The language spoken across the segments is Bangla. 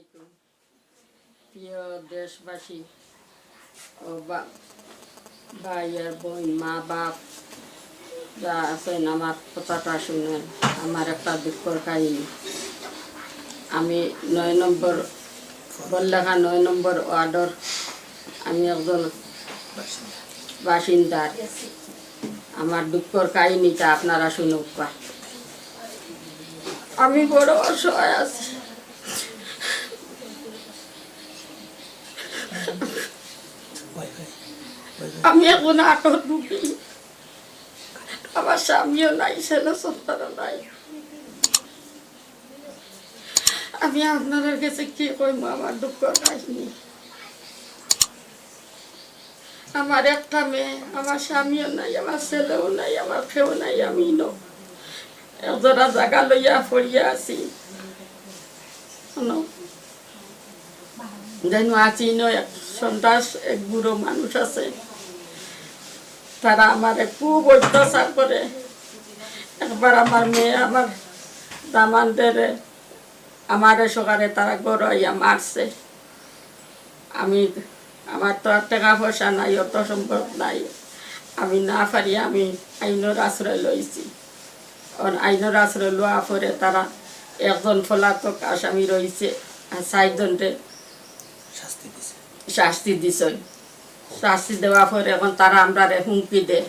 আলাইকুম প্রিয় দেশবাসী ও ভাই আর বোন মা বাপ যা আছেন আমার কথাটা শুনেন। আমার একটা দুঃখর কাহিনী। আমি 9 নম্বর বললেখা 9 নম্বর ওয়ার্ডর আমি একজন বাসিন্দার। আমার দুঃখর কাহিনীটা আপনারা শুনুক। আমি বড় অসহায় আছি। আমি এখন আটক ঢুকি, আমার স্বামীও নাই, ছেলে সন্তানও নাই। আমি আপনাদের কাছে কি কইব আমার দুঃখের কাহিনী। আমার একটা মেয়ে, আমার স্বামীও নাই, আমার ছেলেও নাই, আমার কেউ নাই। আমি একজোড়া জায়গা লইয়া পড়িয়া আছি। যেন আছি এক সন্ত্রাস, এক বুড়ো মানুষ আছে, তারা আমারে খুব অত্যাচার করে। একবার আমার মেয়ে আমার দামানদের আমারে সকালে তারা গড়াইয়া মারছে। আমার তো আর টাকা পয়সা নাই, অত সম্ভব নাই। আমি না পারি আমি আইনের আশ্রয় লইছি। আইনের আশ্রয় লওয়া পরে তারা একজন পলাতক আসামি রয়েছে আর 4 জনকে শাস্তি দিছে। শাস্তি দেওয়া পরে এখন তারা আমরা হুমকি দেয়,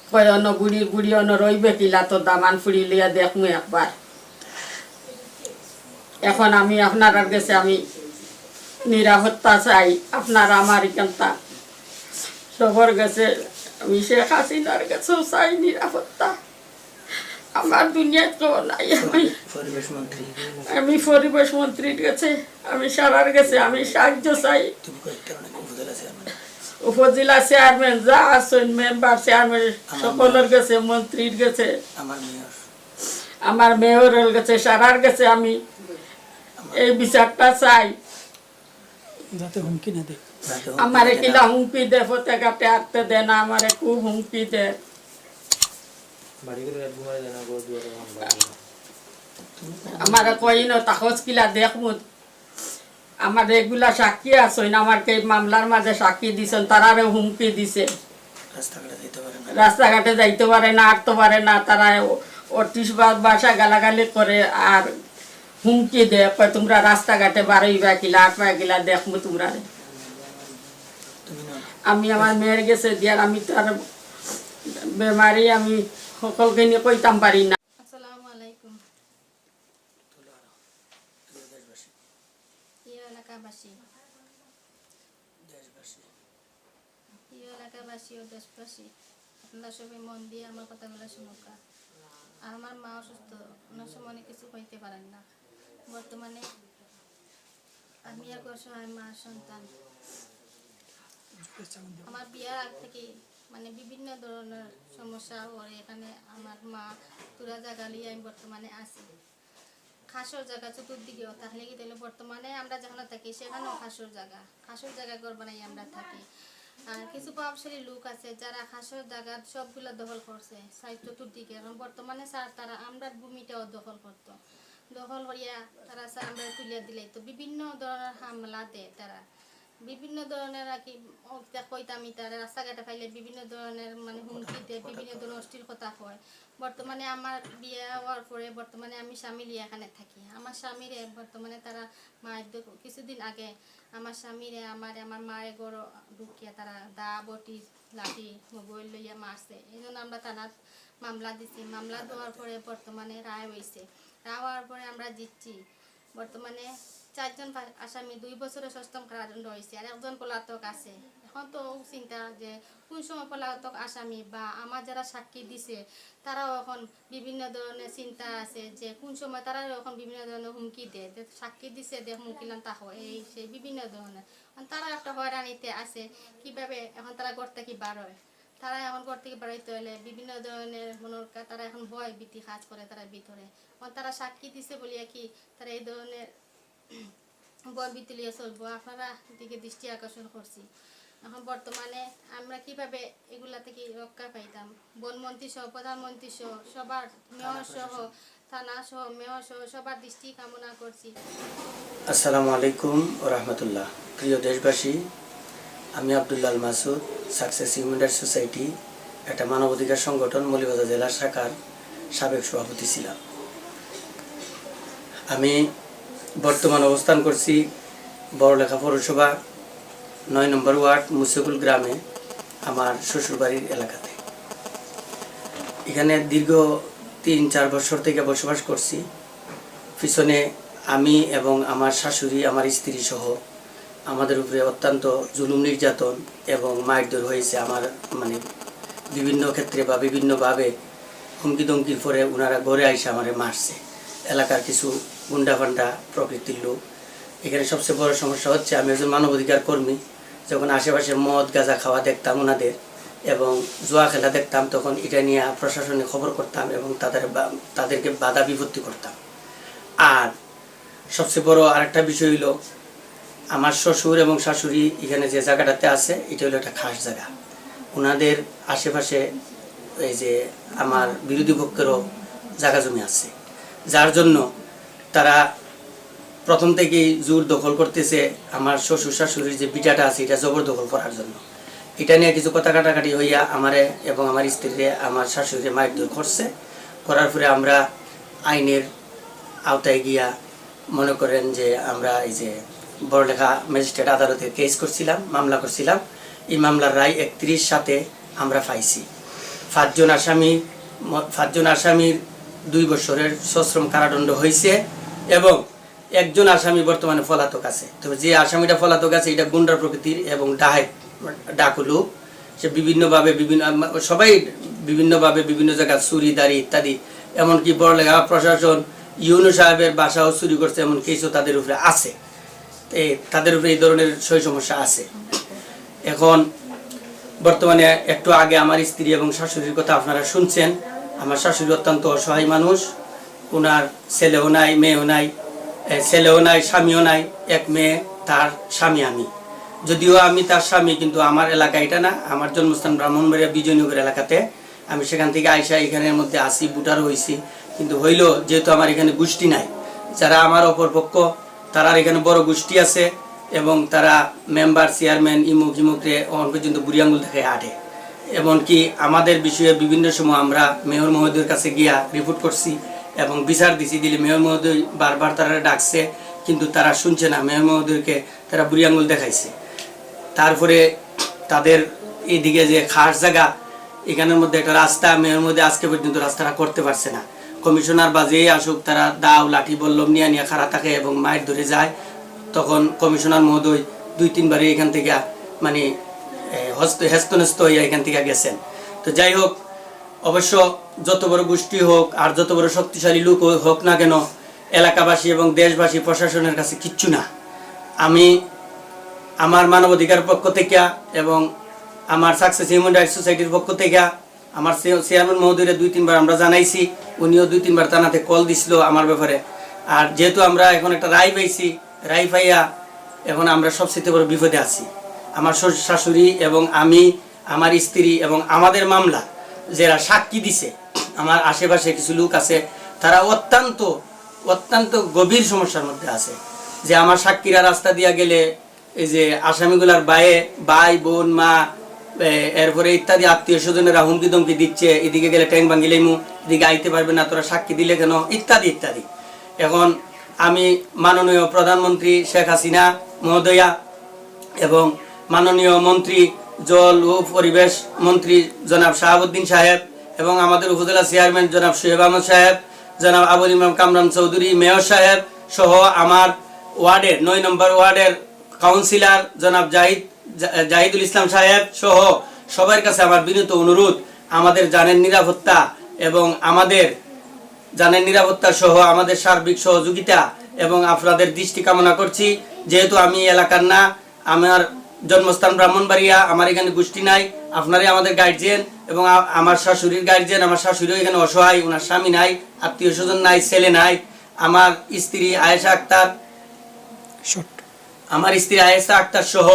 কয় অন্য বুড়ি অন্য রইবে কিলা, তো দামান ফুড়ি লিয়া দেখমু একবার। এখন আমি আপনার কাছে আমি নিরাপত্তা চাই। আপনারা আমার এখানটা সবার কাছে, আমি শেখ হাসিনার কাছেও চাই নিরাপত্তা। আমার দুনিয়ায় কেউ নাই। আমি পরিবেশ মন্ত্রীর কাছে, আমি সারার কাছে আমি সাহায্য চাই। উপজেলা চেয়ারম্যান যা আছেন, মেম্বার চেয়ারম্যান সকলের কাছে, মন্ত্রীর কাছে, আমার মেয়রের কাছে, সারার কাছে আমি এই বিচারটা চাই। আমারে কিলা হুমকি দে, পতাকাতে আটতে দেয় না, আমারে খুব হুমকি দেয়। আমারে কই না তাহস কিলা দেখমু। আমার এগুলা সাক্ষী আছেন, আমার কে মামলার মাঝে সাক্ষী দিছেন, তারারে হুমকি দিছে। রাস্তাঘাটে যাইতে পারে না, আটতে পারে না। তারা অতিশ ভাষা গালাগালি করে আর হুমকি দেয়, কয় তোমরা রাস্তাঘাটে বারোইবা কিলা, আটবা কিলা, দেখবো তোমরা। আমি আমার মেয়ের গেছে দিয়ার, আমি তার বেমারি, আমি সকলকে নিয়ে কইতাম পারি না। আসসালামু আলাইকুম এলাকাবাসী ও দেশবাসী, আপনারা সবাই মন দিয়ে আমার কথাগুলো শুনুক। আর আমার মা অসুস্থ, ওনার সময় অনেক কিছু কইতে পারেন না। বর্তমানে আমি এক অসহায় মার সন্তান। আমার বিয়ার আগ থেকে বিভিন্ন ধরনের সমস্যা ওরে। এখানে আমার মা পুরা জায়গা নিয়ে আমি বর্তমানে আছি। খাসর জায়গা চতুর্দিকে তাহলে কি তাহলে বর্তমানে আমরা যেখানে থাকি সেখানেও খাসর জায়গা ঘর বানাই আমরা থাকি। আর কিছু প্রভাবশালী লোক আছে যারা খাসর জায়গা সবগুলো দখল করছে সাইড চতুর্দিকে। এখন বর্তমানে স্যার তারা আমরা ভূমিটাও দখল করতো, দখল করিয়া তারা স্যার আমরা তুলিয়া দিলে তো বিভিন্ন ধরনের হামলা দেয়। তারা বিভিন্ন ধরনের আর কি কইতামি, তারা রাস্তাঘাটে পাইলে বিভিন্ন ধরনের হুমকি দেয়, বিভিন্ন ধরনের অশ্লীল কথা কয়। বর্তমানে আমার বিয়ে হওয়ার পরে বর্তমানে আমি স্বামী লিয়ে এখানে থাকি। আমার স্বামীরে বর্তমানে তারা মায়ের কিছুদিন আগে আমার স্বামীরে আমার মায়ের গড় ঢুকিয়া তারা দা বটি লাঠি মোবাইল লইয়া মারছে। এই জন্য আমরা থানাত মামলা দিছি। মামলা দেওয়ার পরে বর্তমানে রায় হয়েছে। রায় হওয়ার পরে আমরা জিতছি। বর্তমানে 4 জন আসামি 2 বছরের সশ্রম কারাদণ্ড হয়েছে, আর একজন পলাতক আছে। এখন তো চিন্তা যে কোন সময় পলাতক আসামি বা আমার যারা সাক্ষী দিছে তারাও এখন বিভিন্ন ধরনের চিন্তা আছে যে কোন সময় তারা এখন বিভিন্ন ধরনের হুমকি দেয়, সাক্ষী দিছে দেখ মুকিলাম তা হয় এই সেই বিভিন্ন ধরনের। তারা একটা হয়রানিতে আছে কিভাবে এখন তারা ঘর থেকে বার হয়। তারা এখন ঘর থেকে বাড়াইতে হলে বিভিন্ন ধরনের তারা এখন ভয় ভীতি কাজ করে তারা ভিতরে। তারা সাক্ষী দিছে বলিয়া কি তারা এই ধরনের ভয় ভীতি লিয়ে চলবো। আপনারা দিকে দৃষ্টি আকর্ষণ করছি। এখন বর্তমানে আমরা কিভাবে এগুলা থেকে রক্ষা পাইতাম, বনমন্ত্রী সহ, প্রধানমন্ত্রী সহ, সবার মেয়র সহ থানা সহ মেয়র সহ সবার দৃষ্টি কামনা করছি। আসসালামু আলাইকুম ও রহমতুল্লাহ। প্রিয় দেশবাসী, আমি Abdullah Al Masud, success human rights society একটা মানবাধিকার সংগঠন মৌলভীবাজার জেলা শাখার সাবেক সভাপতি ছিলাম। আমি বর্তমান অবস্থান করছি বড়লেখা পৌরসভা ৯ নম্বর ওয়ার্ড মুসেকুল গ্রামে, আমার শ্বশুরবাড়ির এলাকাতে। এখানে দীর্ঘ ৩-৪ বছর থেকে বসবাস করছি। পিছনে আমি এবং আমার শাশুড়ি, আমার স্ত্রী সহ আমাদের উপরে অত্যন্ত জুলুম নির্যাতন এবং মারধর হয়েছে। আমার বিভিন্ন ক্ষেত্রে বা বিভিন্নভাবে হুমকি ধমকির পরে ওনারা ঘরে আইসে আমারে মারছে। এলাকার কিছু গুন্ডাফান্ডা প্রকৃতির লোক। এখানে সবচেয়ে বড় সমস্যা হচ্ছে, আমি একজন মানবাধিকার কর্মী। যখন আশেপাশে মদ গাঁজা খাওয়া দেখতাম ওনাদের এবং জুয়া খেলা দেখতাম, তখন এটা নিয়ে প্রশাসনে খবর করতাম এবং তাদেরকে বাধা বিপত্তি করতাম। আর সবচেয়ে বড় আরেকটা বিষয় হলো, আমার শ্বশুর এবং শাশুড়ি এখানে যে জায়গাটাতে আছে, এটা হলো একটা খাস জায়গা। ওনাদের আশেপাশে এই যে আমার বিরোধী পক্ষেরও জায়গা জমি আছে, যার জন্য তারা প্রথম থেকেই জোর দখল করতেছে আমার শ্বশুর শাশুড়ির যে বিটাটা আছে এটা জবরদখল করার জন্য। এটা নিয়ে কিছু কথা কাটাকাটি হইয়া আমারে এবং আমার স্ত্রীরে, আমার শাশুড়িরে মারধর করছে। করার পরে আমরা আইনের আওতায় গিয়া মনে করেন যে আমরা এই যে বড়লেখা ম্যাজিস্ট্রেট আদালতে কেস করছিলাম, মামলা করছিলাম। এই মামলার রায় 31/7 আমরা পাইছি। 5 জন আসামির 2 বছরের সশ্রম কারাদণ্ড হয়েছে এবং একজন আসামি বর্তমানে পলাতক আছে। তবে যে আসামিটা পলাতক আছে এটা গুন্ডার প্রকৃতির এবং ডাকুলু। সে সবাই বিভিন্নভাবে বিভিন্ন জায়গায় চুরি দাড়ি ইত্যাদি, এমনকি বড়লেখা প্রশাসন ইউনু সাহেবের বাসাও চুরি করছে, এমন কেসও তাদের উপরে আছে। তাদের উপরে এই ধরনের সমস্যা আছে। এখন বর্তমানে একটু আগে আমার স্ত্রী এবং শাশুড়ির কথা আপনারা শুনছেন। আমার শাশুড়ি অত্যন্ত অসহায় মানুষ। ওনার ছেলেও নাই, মেয়েও নাই, স্বামীও নাই। এক মেয়ে, তার স্বামী আমি। যদিও আমি তার স্বামী, কিন্তু আমার এলাকা এটা না। আমার জন্মস্থান ব্রাহ্মণবাড়িয়া বিজয়নগর এলাকাতে। আমি সেখান থেকে আইসা এখানের মধ্যে আসি, বুটার হয়েছি। কিন্তু হইল, যেহেতু আমার এখানে গোষ্ঠী নাই, যারা আমার অপরপক্ষ তারা এখানে বড় গোষ্ঠী আছে এবং তারা মেম্বার চেয়ারম্যান ইমুক ইমুকরে অন পর্যন্ত বুড়ি আঙুল দেখে আটে। এমনকি আমাদের বিষয়ে বিভিন্ন সময় আমরা মেয়র মহোদয়ের কাছে গিয়া রিপোর্ট করছি এবং বিচার দিছি। দিলে মেয়র মহোদয় বারবার তারা ডাকছে, কিন্তু তারা শুনছে না। মেয়র মহোদয়কে তারা বুড়ি আঙুল দেখাইছে। তারপরে তাদের এইদিকে যে খাস জায়গা, এখানের মধ্যে একটা রাস্তা, মেয়র মধ্যে আজকে পর্যন্ত রাস্তাটা করতে পারছে না। কমিশনার বা যেই আসুক, তারা দাও লাঠি বল্লম নিয়ে খাড়া থাকে এবং মাইর ধরে যায়। তখন কমিশনার মহোদয় 2-3 বারে এখান থেকে হস্তনস্ত হইয়া এখান থেকে গেছেন। তো যাই হোক, অবশ্য যত বড় গোষ্ঠী হোক আর যত বড় শক্তিশালী লোক হোক না কেন, এলাকাবাসী এবং দেশবাসী প্রশাসনের কাছে কিচ্ছু না। আমি আমার মানবাধিকার পক্ষ থেকে এবং আমার সাকসেস হিউম্যান রাইটস সোসাইটির পক্ষ থেকে আমার চেয়ারম্যান মহোদয়রে 2-3 বার আমরা জানাইছি। উনিও 2-3 বার থানাতে কল দিছিল আমার ব্যাপারে। আর যেহেতু আমরা এখন একটা রায় পাইছি, রায় পাইয়া এখন আমরা সবচেয়ে বড় বিপদে আছি। আমার শাশুড়ি এবং আমি, আমার স্ত্রী এবং আমাদের মামলা যারা সাক্ষী দিছে, আমার আশেপাশে কিছু লোক আছে, তারা অত্যন্ত গভীর সমস্যার মধ্যে আছে। যে আমার সাক্ষীরা রাস্তা দিয়া গেলে এই যে আসামিগুলার ভাই বোন মা এরপরে ইত্যাদি আত্মীয় স্বজনেরা হুমকি ধমকি দিচ্ছে, এদিকে গেলে ট্যাং ভাঙিলেমু, এদিকে আইতে পারবে না, তোরা সাক্ষী দিলে কেন, ইত্যাদি ইত্যাদি। এখন আমি মাননীয় প্রধানমন্ত্রী শেখ হাসিনা মহোদয়া এবং মাননীয় মন্ত্রী জল ও পরিবেশ মন্ত্রী জনাব শাহাবুদ্দিন সাহেব এবং আমাদের উপজেলা চেয়ারম্যান জনাব সোহেব আহমদ সাহেব, জনাব আবুল ইমাম কামরান চৌধুরী মেয়র সাহেব সহ আমার ওয়ার্ডের 9 নম্বর ওয়ার্ডের কাউন্সিলর জনাব জাহিদুল ইসলাম সাহেব সহ সবার কাছে আমার বিনীত অনুরোধ, আমাদের জানের নিরাপত্তা এবং আমাদের জানের নিরাপত্তা সহ আমাদের সার্বিক সহযোগিতা এবং আপনাদের দৃষ্টি কামনা করছি। যেহেতু আমি এলাকার না, আমার জন্মস্থান ব্রাহ্মণবাড়িয়া, আমার এখানে গোষ্ঠী নাই, আপনারাই আমাদের গার্জিয়ান এবং আমার শাশুড়ির গার্জিয়ান। আমার শাশুড়িও এখানে অসহায়, ওনার স্বামী নাই, আত্মীয় স্বজন নাই, ছেলে নাই। আমার স্ত্রী আয়েশা আক্তার সহ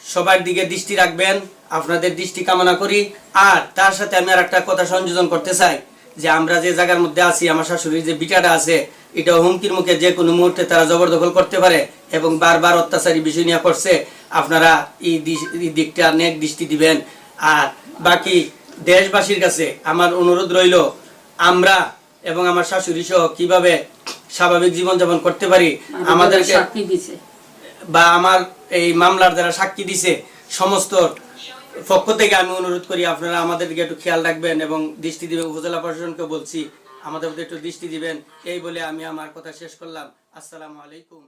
সবার দিকে দৃষ্টি রাখবেন, আপনাদের দৃষ্টি কামনা করি। আর তার সাথে আমি আর একটা কথা সংযোজন করতে চাই, যে আমরা যে জায়গার মধ্যে আছি, আমার শাশুড়ির যে বিটাটা আছে, এটা হুমকির মুখে যে কোনো মুহূর্তে তারা জবরদখল করতে পারে এবং বারবার অত্যাচারী বিষয় নিয়ে করছে। আপনারা এই দিকটা নেক দৃষ্টি দিবেন। আর বাকি দেশবাসীর কাছে আমার অনুরোধ রইল, আমরা এবং আমার শাশুড়ি সহ কিভাবে স্বাভাবিক জীবনযাপন করতে পারি, আমাদেরকে সাক্ষী দিছে বা আমার এই মামলার যারা সাক্ষী দিছে সমস্ত পক্ষ থেকে আমি অনুরোধ করি আপনারা আমাদের দিকে একটু খেয়াল রাখবেন এবং দৃষ্টি দিবেন। উপজেলা প্রশাসনকে বলছি আমাদের প্রতি একটু দৃষ্টি দিবেন। এই বলে আমি আমার কথা শেষ করলাম। আসসালামু আলাইকুম।